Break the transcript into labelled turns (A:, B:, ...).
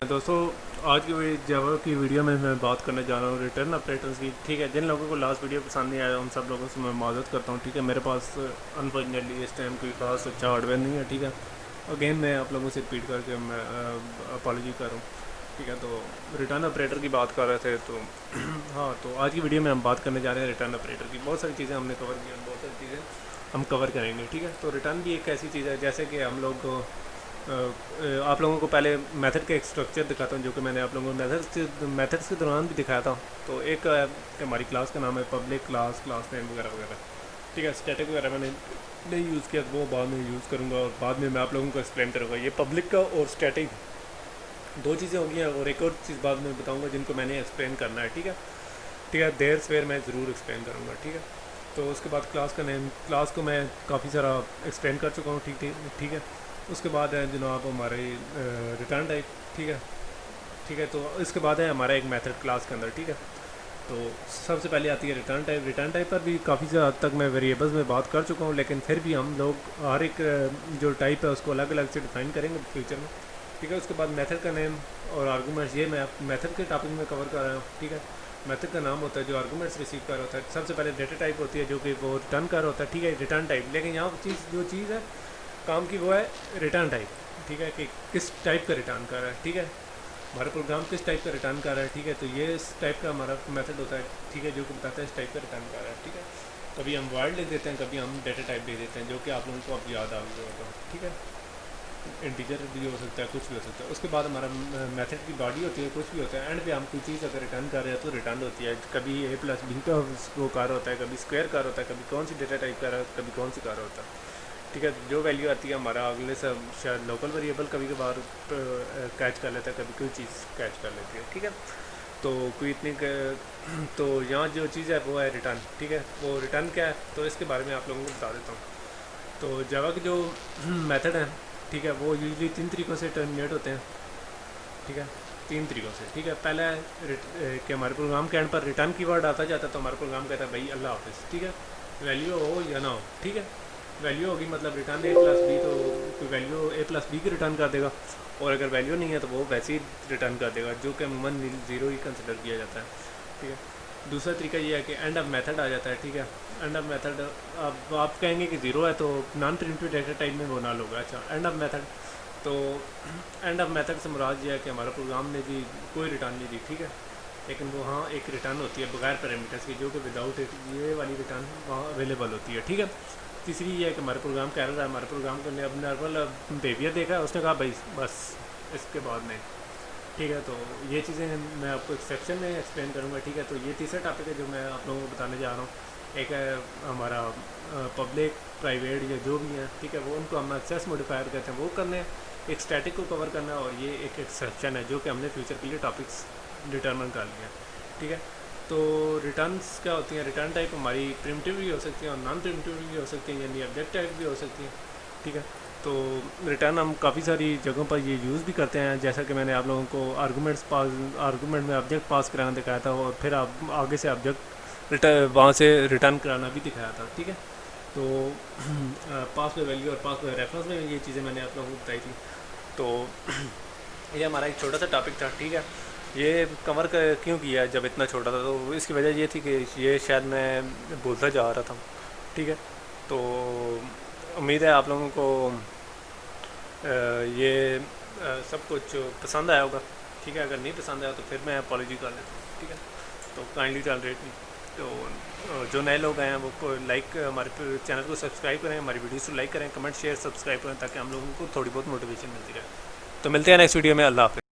A: दोस्तों, आज की जावा की वीडियो में मैं बात करने जा रहा हूँ रिटर्न ऑपरेटर्स की। ठीक है, जिन लोगों को लास्ट वीडियो पसंद नहीं आया उन सब लोगों से मैं माजरत करता हूँ। ठीक है, मेरे पास अनफॉर्चुनेटली इस टाइम कोई खास अच्छा हार्डवेयर नहीं है। ठीक है, अगेन मैं आप लोगों से रिपीट करके मैं अपॉलॉजी कर रहा हूँ। ठीक है, तो रिटर्न ऑपरेटर की बात कर रहे थे तो हाँ, तो आज की वीडियो में हम बात करने जा रहे हैं रिटर्न ऑपरेटर की। बहुत सारी चीज़ें हमने कवर की हैं, बहुत सारी चीज़ें हम कवर करेंगे। ठीक है, तो रिटर्न भी एक ऐसी चीज़ है जैसे कि हम लोग आप लोगों को पहले मेथड का एक स्ट्रक्चर दिखाता हूँ, जो कि मैंने आप लोगों को मेथड्स के दौरान भी दिखाया था। तो एक कि हमारी क्लास का नाम है पब्लिक क्लास, क्लास नेम वगैरह वगैरह। ठीक है, स्टैटिक वगैरह मैंने नहीं यूज़ किया, वो बाद में यूज़ करूँगा और बाद में मैं आप लोगों को एक्सप्लेन करूँगा। ये पब्लिक का और स्टैटिक दो चीज़ें होंगी और एक और चीज़ बाद में बताऊँगा जिनको मैंने एक्सप्लेन करना है। ठीक है, ठीक है, देर सवेर मैं ज़रूर एक्सप्लेन करूँगा। ठीक है, तो उसके बाद क्लास का नेम, क्लास को मैं काफ़ी सारा एक्सप्लेन कर चुका हूँ। ठीक ठीक ठीक है, उसके बाद है जनाब हमारे रिटर्न टाइप। ठीक है, ठीक है, तो इसके बाद है हमारा एक मेथड क्लास के अंदर। ठीक है, तो सबसे पहले आती है रिटर्न टाइप। रिटर्न टाइप पर भी काफ़ी ज़्यादा हद तक मैं वेरिएबल्स में बात कर चुका हूँ, लेकिन फिर भी हम लोग हर एक जो टाइप है उसको अलग अलग से डिफाइन करेंगे फ्यूचर में। ठीक है, उसके बाद मेथड का नेम और आर्गूमेंट्स, ये मैं मेथड के टॉपिक में कवर कर रहा हूँ। ठीक है, मेथड का नाम होता है जो आर्गूमेंट्स रिसीव कर रहा होता है। सबसे पहले डेटा टाइप होती है जो कि वो रिटर्न कर रहा होता है। ठीक है, रिटर्न टाइप, लेकिन यहाँ जो चीज़ है काम की वो है रिटर्न टाइप। ठीक है, कि किस टाइप का रिटर्न कर रहा है। ठीक है, हमारा प्रोग्राम किस टाइप का रिटर्न कर रहा है। ठीक है, तो ये इस टाइप का हमारा मेथड होता है। ठीक है, जो कि बताता है इस टाइप का रिटर्न कर रहा है। ठीक है, कभी हम वर्ड लिख देते हैं, कभी हम डेटा टाइप लिख देते हैं, जो कि आप लोगों को अब याद आ गया होगा। ठीक है, इंटीजर भी हो सकता है, कुछ भी हो सकता है। उसके बाद हमारा मेथड की बॉडी होती है, कुछ भी होता है। एंड पे हम कोई चीज़ अगर रिटर्न कर रहे हैं तो रिटर्न होती है। कभी ए प्लस बी का वो कार होता है, कभी स्क्वायर कार होता है, कभी कौन सी डेटा टाइप का, कभी कौन सी कार होता है। ठीक है, जो वैल्यू आती है हमारा अगले से शायद लोकल वेरिएबल कभी कभार कैच कर लेता है, कभी कोई चीज़ कैच कर लेती है। ठीक है, तो कोई तो यहाँ जो चीज़ है वो है रिटर्न। ठीक है, वो रिटर्न क्या है तो इसके बारे में आप लोगों को बता देता हूँ। तो जावा के जो मेथड हैं, ठीक है, वो यूजली 3 तरीक़ों से टर्मिनेट होते हैं। ठीक है, 3 तरीक़ों से। ठीक है, पहला है कि हमारे प्रोग्राम के एंड पर रिटर्न कीवर्ड आता जाता है, तो हमारा प्रोग्राम कहता है भाई अल्लाह हाफिज़। ठीक है, वैल्यू हो या ना हो। ठीक है, वैल्यू होगी मतलब रिटर्न ए प्लस बी, तो कोई वैल्यू ए प्लस बी की रिटर्न कर देगा, और अगर वैल्यू नहीं है तो वो वैसे ही रिटर्न कर देगा, जो कि अमूमन ज़ीरो ही कंसिडर किया जाता है। ठीक है, दूसरा तरीका ये है कि एंड ऑफ मेथड आ जाता है। ठीक है, एंड ऑफ मेथड, अब आप कहेंगे कि ज़ीरो है तो नॉन प्रिमिटिव डेटा टाइप में वो नाल होगा। अच्छा, एंड ऑफ मेथड, तो एंड ऑफ मेथड से मुराद ये है कि हमारा प्रोग्राम ने जी कोई रिटर्न नहीं दी। ठीक है, लेकिन वो हाँ एक रिटर्न होती है बगैर पैरामीटर्स की, जो कि विदाउट इट ये वाली रिटर्न वहाँ अवेलेबल होती है। ठीक है, तीसरी ये है कि हमारे प्रोग्राम का एरर है, हमारे प्रोग्राम को अब नॉर्मल बिहेवियर देखा है, उसने कहा भाई बस इसके बाद नहीं। ठीक है, तो ये चीज़ें मैं आपको एक सेक्शन में एक्सप्लेन करूँगा। ठीक है, तो ये तीसरा टॉपिक है जो मैं आप लोगों को बताने जा रहा हूँ। एक है हमारा पब्लिक प्राइवेट या जो भी है। ठीक है, वो उनको हम एक्सेस मॉडिफायर कहते हैं, वो करने हैं। एक स्टैटिक को कवर करना है, और ये एक एक्सेप्शन है जो कि हमने फ्यूचर के लिए टॉपिक्स डिटर्मन कर लिए हैं। ठीक है, तो रिटर्न्स क्या होती हैं, रिटर्न टाइप हमारी प्रिमिटिव भी हो सकती है और नॉन प्रिमिटिव भी हो सकती हैं, यानी ऑब्जेक्ट टाइप भी हो सकती हैं। ठीक है, तो रिटर्न हम काफ़ी सारी जगहों पर ये यूज़ भी करते हैं, जैसा कि मैंने आप लोगों को आर्गूमेंट में ऑब्जेक्ट पास कराना दिखाया था, और फिर आप आगे से ऑब्जेक्ट वहाँ से रिटर्न कराना भी दिखाया था। ठीक है, तो पास में वैल्यू और पास में रेफरेंस में ये चीज़ें मैंने आप लोगों को बताई थी। तो ये हमारा एक छोटा सा टॉपिक था। ठीक है, ये कवर क्यों किया जब इतना छोटा था, तो इसकी वजह ये थी कि ये शायद मैं भूलता जा रहा था। ठीक है, तो उम्मीद है आप लोगों को ये सब कुछ पसंद आया होगा। ठीक है, अगर नहीं पसंद आया तो फिर मैं अपॉलॉजी कर लेता हूँ। ठीक है, तो काइंडली टॉलरेट मी। तो जो नए लोग हैं वो लाइक हमारे चैनल को सब्सक्राइब करें, हमारी वीडियोस को लाइक करें, कमेंट शेयर सब्सक्राइब करें, ताकि हम लोगों को थोड़ी बहुत मोटिवेशन मिलती रहे। तो मिलते हैं नेक्स्ट वीडियो में। अल्लाह हाफ़िज़।